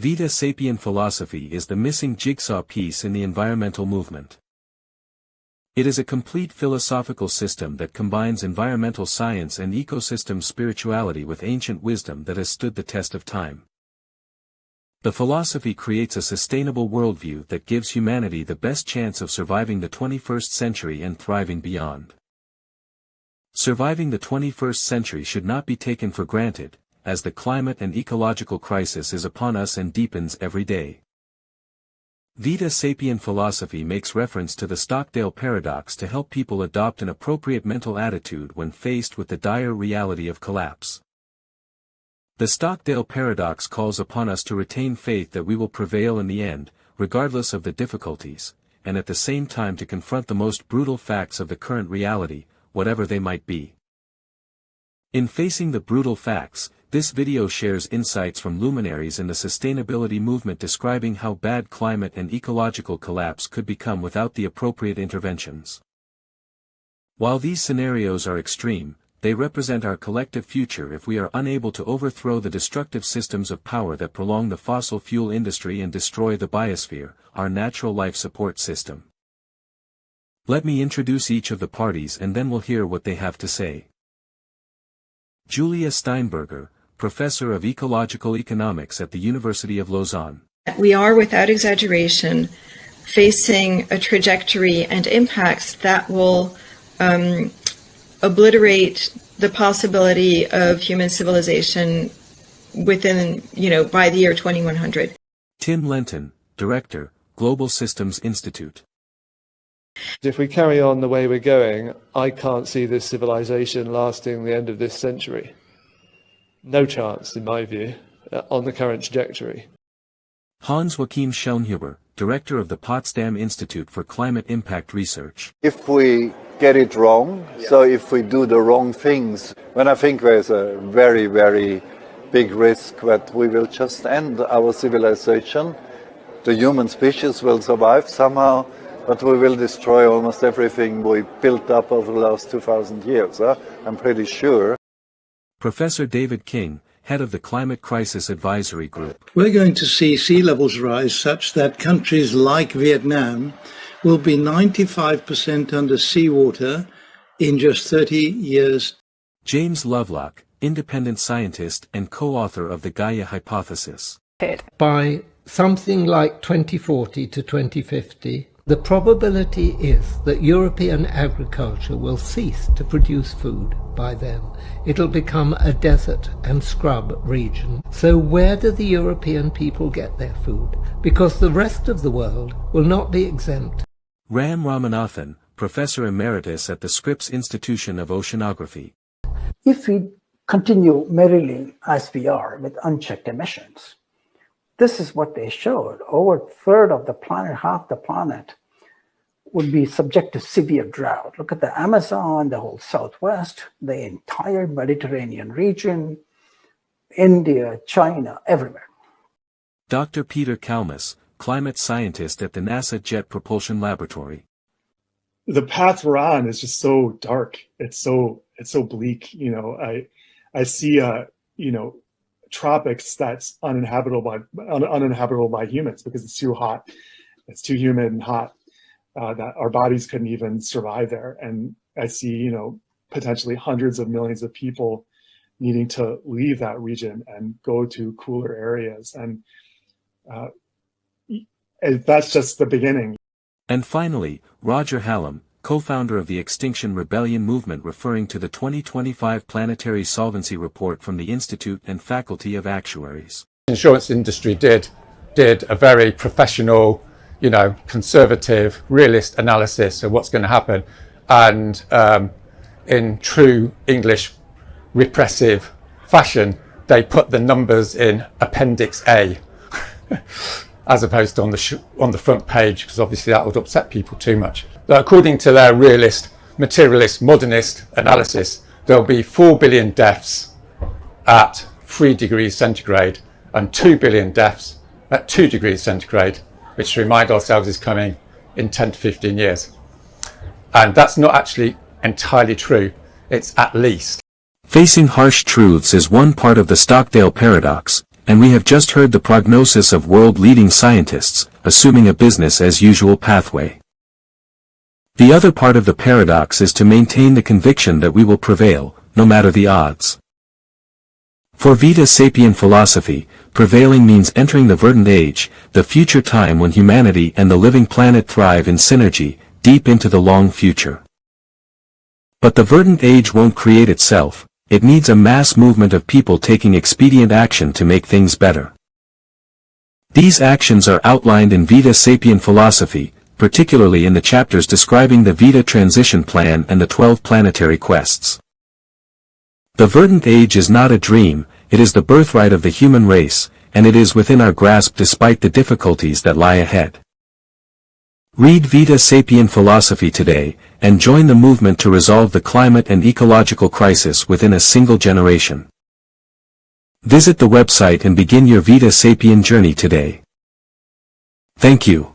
Vita Sapien philosophy is the missing jigsaw piece in the environmental movement. It is a complete philosophical system that combines environmental science and ecosystem spirituality with ancient wisdom that has stood the test of time. The philosophy creates a sustainable worldview that gives humanity the best chance of surviving the 21st century and thriving beyond. Surviving the 21st century should not be taken for granted, as the climate and ecological crisis is upon us and deepens every day. Vita Sapien philosophy makes reference to the Stockdale paradox to help people adopt an appropriate mental attitude when faced with the dire reality of collapse. The Stockdale paradox calls upon us to retain faith that we will prevail in the end, regardless of the difficulties, and at the same time to confront the most brutal facts of the current reality, whatever they might be. In facing the brutal facts, this video shares insights from luminaries in the sustainability movement describing how bad climate and ecological collapse could become without the appropriate interventions. While these scenarios are extreme, they represent our collective future if we are unable to overthrow the destructive systems of power that prolong the fossil fuel industry and destroy the biosphere, our natural life support system. Let me introduce each of the parties and then we'll hear what they have to say. Julia Steinberger, Professor of Ecological Economics at the University of Lausanne. We are, without exaggeration, facing a trajectory and impacts that will obliterate the possibility of human civilization within, by the year 2100. Tim Lenton, Director, Global Systems Institute. If we carry on the way we're going, I can't see this civilization lasting the end of this century. No chance, in my view, on the current trajectory. Hans-Joachim Schellnhuber, Director of the Potsdam Institute for Climate Impact Research. If we get it wrong, so if we do the wrong things, then I think there's a very, very big risk that we will just end our civilization. The human species will survive somehow, but we will destroy almost everything we built up over the last 2,000 years. I'm pretty sure. Professor David King, head of the Climate Crisis Advisory Group. We're going to see sea levels rise such that countries like Vietnam will be 95% under seawater in just 30 years. James Lovelock, independent scientist and co-author of the Gaia Hypothesis. By something like 2040 to 2050, the probability is that European agriculture will cease to produce food by then. It'll become a desert and scrub region. So where do the European people get their food? Because the rest of the world will not be exempt. Ram Ramanathan, Professor Emeritus at the Scripps Institution of Oceanography. If we continue merrily as we are with unchecked emissions, this is what they showed. Over a third of the planet, half the planet, would be subject to severe drought. Look at the Amazon, the whole Southwest, the entire Mediterranean region, India, China, everywhere. Dr. Peter Kalmus, climate scientist at the NASA Jet Propulsion Laboratory. The path we're on is just so dark. It's so bleak. I see tropics that's uninhabitable by humans because it's too hot. It's too humid and hot that our bodies couldn't even survive there. And I see, potentially hundreds of millions of people needing to leave that region and go to cooler areas. And that's just the beginning. And finally, Roger Hallam, co-founder of the Extinction Rebellion movement, referring to the 2025 Planetary Solvency Report from the Institute and Faculty of Actuaries. The insurance industry did a very professional, conservative, realist analysis of what's going to happen. And in true English repressive fashion, they put the numbers in Appendix A as opposed to on the front page, because obviously that would upset people too much. So according to their realist, materialist, modernist analysis, there'll be 4 billion deaths at 3 degrees centigrade and 2 billion deaths at 2 degrees centigrade, which, to remind ourselves, is coming in 10 to 15 years. And that's not actually entirely true. It's at least. Facing harsh truths is one part of the Stockdale paradox, and we have just heard the prognosis of world-leading scientists, assuming a business-as-usual pathway. The other part of the paradox is to maintain the conviction that we will prevail, no matter the odds. For Vita Sapien philosophy, prevailing means entering the verdant age, the future time when humanity and the living planet thrive in synergy, deep into the long future. But the verdant age won't create itself, it needs a mass movement of people taking expedient action to make things better. These actions are outlined in Vita Sapien philosophy, particularly in the chapters describing the Vita Transition Plan and the 12 planetary quests. The verdant age is not a dream, it is the birthright of the human race, and it is within our grasp despite the difficulties that lie ahead. Read Vita Sapien philosophy today, and join the movement to resolve the climate and ecological crisis within a single generation. Visit the website and begin your Vita Sapien journey today. Thank you.